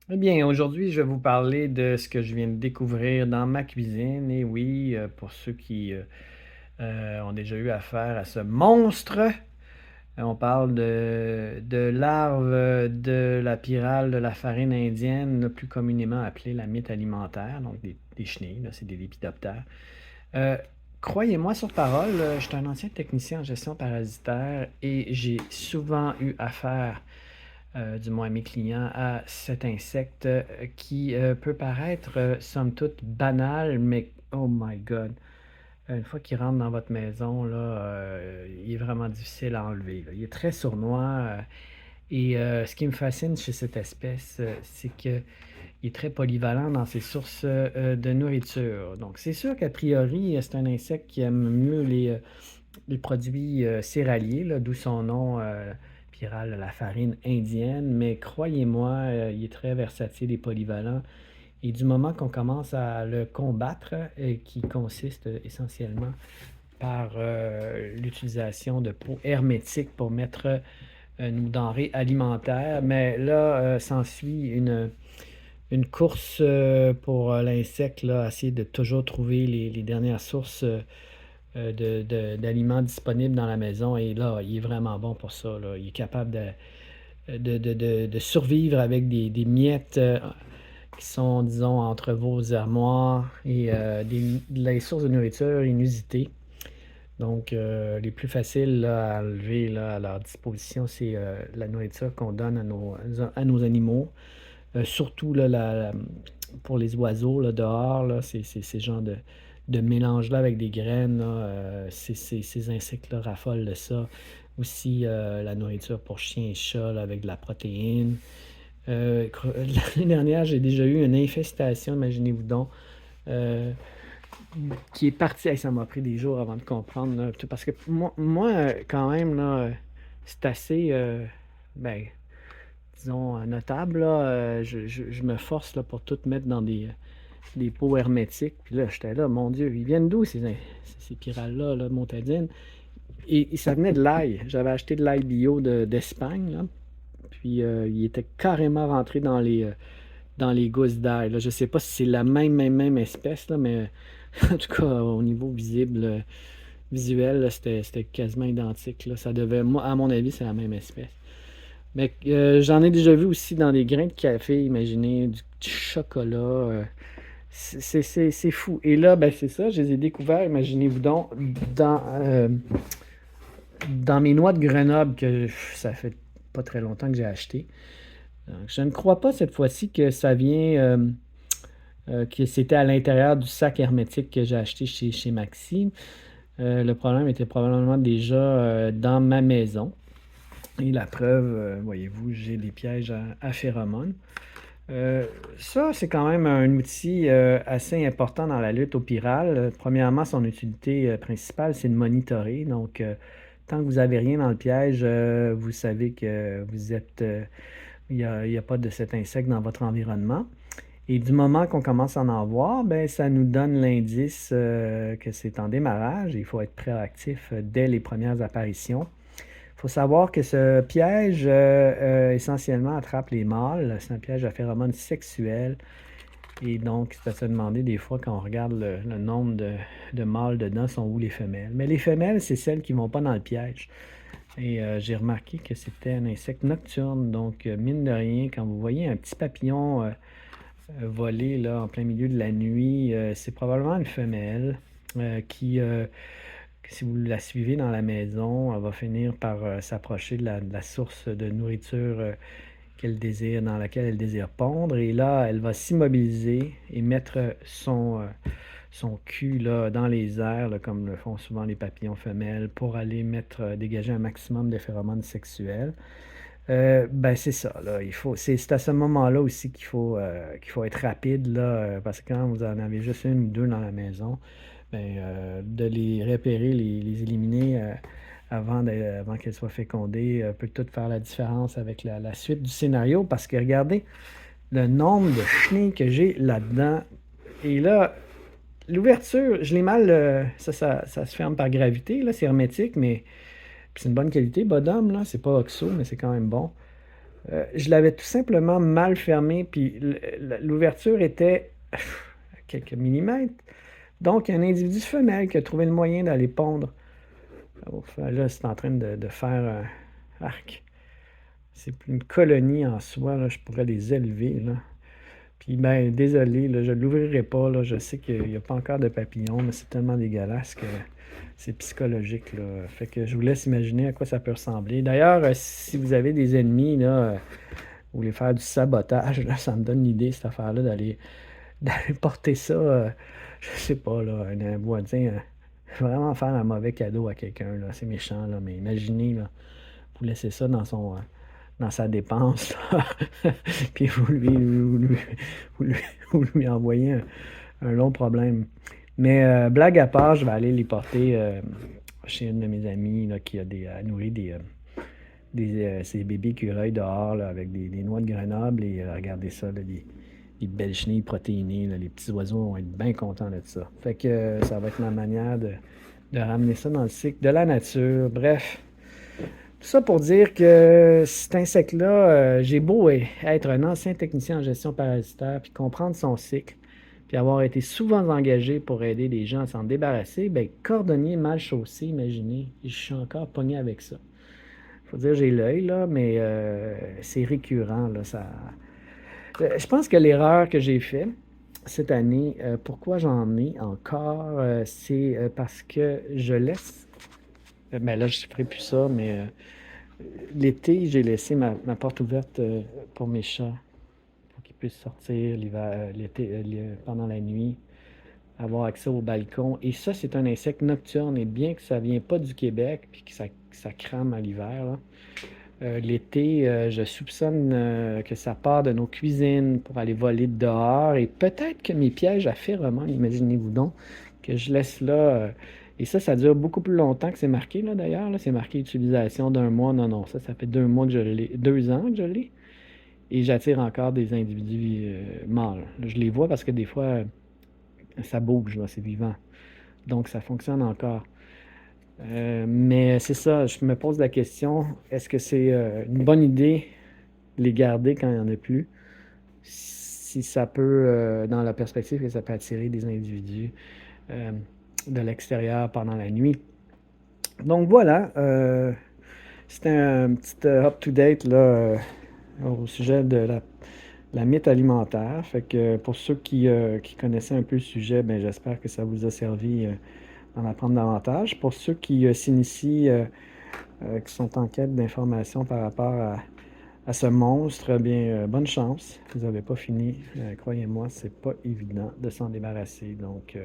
Eh bien, aujourd'hui, je vais vous parler de ce que je viens de découvrir dans ma cuisine. Et oui, pour ceux qui ont déjà eu affaire à ce monstre, on parle de larves de la pyrale de la farine indienne, là, plus communément appelée la mythe alimentaire, donc des chenilles, là, c'est des lépidoptères. Euh, Croyez-moi sur parole, je suis un ancien technicien en gestion parasitaire et j'ai souvent eu affaire du moins à mes clients, à cet insecte qui peut paraître, somme toute, banal, mais oh my God, une fois qu'il rentre dans votre maison, là, il est vraiment difficile à enlever, là. Il est très sournois et ce qui me fascine chez cette espèce, c'est qu'il est très polyvalent dans ses sources de nourriture. Donc, c'est sûr qu'a priori, c'est un insecte qui aime mieux les produits céréaliers, là, d'où son nom, Piral, la farine indienne. Mais croyez-moi, il est très versatile et polyvalent. Et du moment qu'on commence à le combattre, qui consiste essentiellement par l'utilisation de pots hermétiques pour mettre nos denrées alimentaires, mais là, s'ensuit une course pour l'insecte, là, essayer de toujours trouver les dernières sources d'aliments disponibles dans la maison. Et là, il est vraiment bon pour ça, là. Il est capable de survivre avec des miettes qui sont, disons, entre vos armoires et les sources de nourriture inusitées. Donc, les plus faciles là, à enlever là, à leur disposition, c'est la nourriture qu'on donne à nos animaux. Surtout là, pour les oiseaux là, dehors, là, c'est ces genres de mélange-là avec des graines, là, ces insectes-là raffolent de ça. Aussi, la nourriture pour chiens et chats là, avec de la protéine. L'année dernière, j'ai déjà eu une infestation, imaginez-vous donc, euh, qui est partie. Hey, ça m'a pris des jours avant de comprendre, là, parce que moi quand même, là, c'est assez, ben, disons, notable, là. Je me force là, pour tout mettre dans des pots hermétiques. Puis là, j'étais là, mon Dieu, ils viennent d'où ces pyrales-là, là, montadines? Et ça venait de l'ail. J'avais acheté de l'ail bio d'Espagne, là. Puis il était carrément rentré dans les gousses d'ail, là. Je sais pas si c'est la même espèce, là, mais en tout cas, au niveau visible, visuel, là, c'était quasiment identique, là. Ça devait, moi, à mon avis, c'est la même espèce. Mais j'en ai déjà vu aussi dans des grains de café, imaginez, du chocolat. C'est fou. Et là, ben, c'est ça, je les ai découverts, imaginez-vous donc, dans mes noix de Grenoble, que ça fait pas très longtemps que j'ai acheté. Donc, je ne crois pas cette fois-ci que ça vient, que c'était à l'intérieur du sac hermétique que j'ai acheté chez Maxi. Le problème était probablement déjà dans ma maison. Et la preuve, voyez-vous, j'ai des pièges à phéromones. Ça, c'est quand même un outil assez important dans la lutte au pyrale. Premièrement, son utilité principale, c'est de monitorer. Donc, tant que vous n'avez rien dans le piège, vous savez que vous êtes, il y a pas de cet insecte dans votre environnement. Et du moment qu'on commence à en voir, ben, ça nous donne l'indice que c'est en démarrage. Il faut être préactif dès les premières apparitions. Il faut savoir que ce piège, essentiellement, attrape les mâles. C'est un piège à phéromones sexuels. Et donc, c'est à se demander des fois, quand on regarde le nombre de mâles dedans, sont où les femelles. Mais les femelles, c'est celles qui ne vont pas dans le piège. Et j'ai remarqué que c'était un insecte nocturne. Donc, mine de rien, quand vous voyez un petit papillon voler là, en plein milieu de la nuit, c'est probablement une femelle qui, si vous la suivez dans la maison, elle va finir par s'approcher de la source de nourriture qu'elle désire, dans laquelle elle désire pondre. Et là, elle va s'immobiliser et mettre son cul là, dans les airs, là, comme le font souvent les papillons femelles, pour aller dégager un maximum de phéromones sexuels. Ben c'est ça, là. C'est à ce moment-là aussi qu'il faut être rapide, là, parce que quand vous en avez juste une ou deux dans la maison, ben, de les repérer, les éliminer avant qu'elles soient fécondées, peut tout faire la différence avec la suite du scénario. Parce que regardez le nombre de chenilles que j'ai là-dedans. Et là, l'ouverture, je l'ai mal. Ça se ferme par gravité, là, c'est hermétique, mais c'est une bonne qualité, Bodum, là. C'est pas Oxo, mais c'est quand même bon. Je l'avais tout simplement mal fermé, puis l'ouverture était à quelques millimètres. Donc, un individu femelle qui a trouvé le moyen d'aller pondre. Là, c'est en train de faire un arc. C'est une colonie en soi, là, je pourrais les élever, là. Puis, ben, désolé, là, je ne l'ouvrirai pas, là. Je sais qu'il n'y a pas encore de papillons, mais c'est tellement dégueulasse que c'est psychologique, là. Fait que je vous laisse imaginer à quoi ça peut ressembler. D'ailleurs, si vous avez des ennemis, là, vous voulez faire du sabotage, là, ça me donne l'idée, cette affaire-là, d'aller porter ça, je sais pas, là, un voisin, vraiment faire un mauvais cadeau à quelqu'un, là. C'est méchant, là, mais imaginez, là, vous laissez ça dans sa dépense, là. Puis vous lui envoyez un long problème. Mais blague à part, je vais aller les porter chez une de mes amies là, qui a nourri ses bébés écureuils dehors là, avec des noix de Grenoble. Et regardez ça, là, des belles chenilles protéinées. Là, les petits oiseaux vont être bien contents de ça. Fait que ça va être ma manière de ramener ça dans le cycle de la nature. Bref. Tout ça pour dire que cet insecte-là, j'ai beau être un ancien technicien en gestion parasitaire, puis comprendre son cycle, puis avoir été souvent engagé pour aider les gens à s'en débarrasser, ben cordonnier mal chaussé, imaginez, je suis encore pogné avec ça. Faut dire, j'ai l'œil, là, mais c'est récurrent, là, ça... Je pense que l'erreur que j'ai faite cette année, pourquoi j'en ai encore, c'est parce que je laisse... ben là, je ne ferai plus ça, mais... l'été, j'ai laissé ma porte ouverte pour mes chats, pour qu'ils puissent sortir l'hiver, l'été, pendant la nuit, avoir accès au balcon. Et ça, c'est un insecte nocturne. Et bien que ça ne vient pas du Québec, puis que ça crame à l'hiver, là, l'été, je soupçonne que ça part de nos cuisines pour aller voler dehors. Et peut-être que mes pièges à phéromones, imaginez-vous donc, que je laisse là. Et ça dure beaucoup plus longtemps que c'est marqué, là, d'ailleurs. Là, c'est marqué utilisation d'un mois. Non, non, ça fait 2 mois que je l'ai, 2 ans que je l'ai. Et j'attire encore des individus mâles. Là, je les vois parce que des fois, ça bouge, là, c'est vivant. Donc, ça fonctionne encore. Mais c'est ça, je me pose la question, est-ce que c'est une bonne idée les garder quand il n'y en a plus? Si ça peut, dans la perspective que ça peut attirer des individus euh, de l'extérieur pendant la nuit. Donc voilà, c'était un petit up-to-date là, au sujet de la mythe alimentaire. Fait que pour ceux qui connaissaient un peu le sujet, ben, j'espère que ça vous a servi d'en apprendre davantage. Pour ceux qui s'initient, qui sont en quête d'informations par rapport à ce monstre, eh bien, bonne chance. Vous n'avez pas fini. Croyez-moi, c'est pas évident de s'en débarrasser. Donc,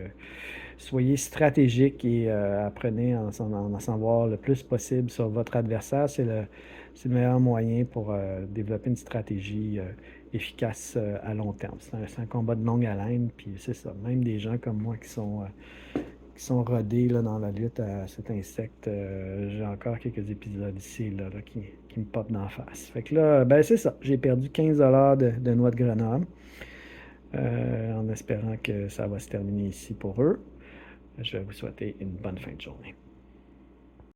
soyez stratégique et apprenez à en savoir le plus possible sur votre adversaire. C'est le meilleur moyen pour développer une stratégie efficace à long terme. C'est un combat de longue haleine, puis c'est ça. Même des gens comme moi qui sont rodés là, dans la lutte à cet insecte. J'ai encore quelques épisodes ici là, qui me popent d'en face. Fait que là, ben c'est ça. J'ai perdu 15 de noix de Grenoble en espérant que ça va se terminer ici pour eux. Je vais vous souhaiter une bonne fin de journée.